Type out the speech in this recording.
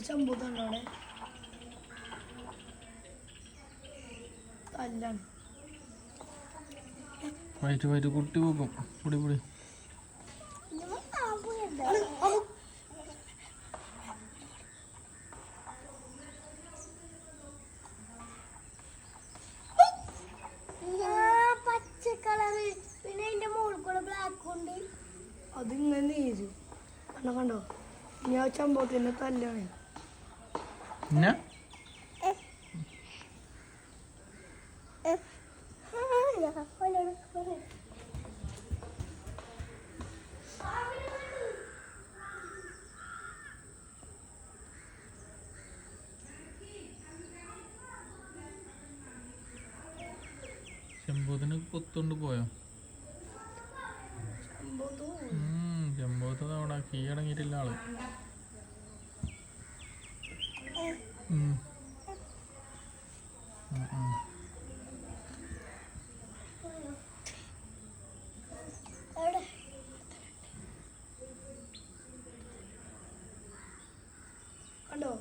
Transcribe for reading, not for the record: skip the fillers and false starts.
ചെമ്പൂത്തുണ്ടോ അവിടെ തല്ലാണ് വൈറ്റ് കുട്ടി പോകും പൊടി പൊടി പച്ചക്കളറ് പിന്നെ അതിന്റെ മുകളിൽ കൂടെ ബ്ലാക്ക് ഉണ്ട് അതിങ്ങനെ നീര് കണ്ടോ ഞാൻ ചെമ്പോത്തിന്റെ തല്ലാണ് ചെമ്പോത്തിന് കൊത്തുകൊണ്ട് പോയോ? ചെമ്പോത്ത് അവിടെ കീഴടങ്ങിയിട്ടില്ല ആള്. കണ്ടോ